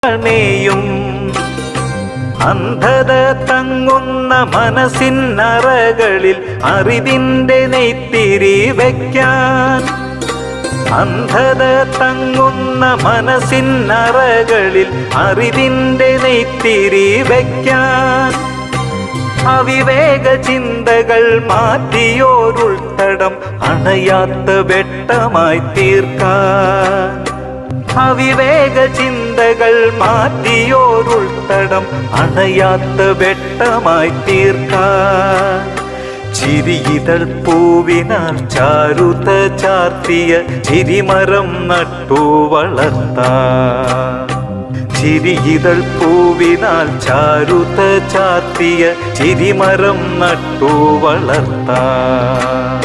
ണേയും അന്ധത തങ്ങുന്ന മനസ്സിനറകളിൽ അറിവിൻ്റെ നെയ്ത്തിരി വയ്ക്കാൻ. അന്ധത തങ്ങുന്ന മനസ്സിനറകളിൽ അറിവിൻ്റെ നെയ്ത്തിരി വയ്ക്കാൻ. അവിവേക ചിന്തകൾ മാറ്റിയോരുൾത്തടം അണയാത്ത വെട്ടമായി തീർക്കാൻ. അവിവേക ചിന്തകൾ മാറ്റിയോരുൾത്തടം അണയാത്ത വെട്ടമായി തീർക്കാൻ. ചിരിയിതൾ പൂവിനാൽ ചാരുത ചാർത്തിയ ചിരിമരം നട്ടു വളർത്താൻ. ചിരിയിതൾ പൂവിനാൽ ചാരുത ചാർത്തിയ ചിരിമരം നട്ടു വളർത്താൻ.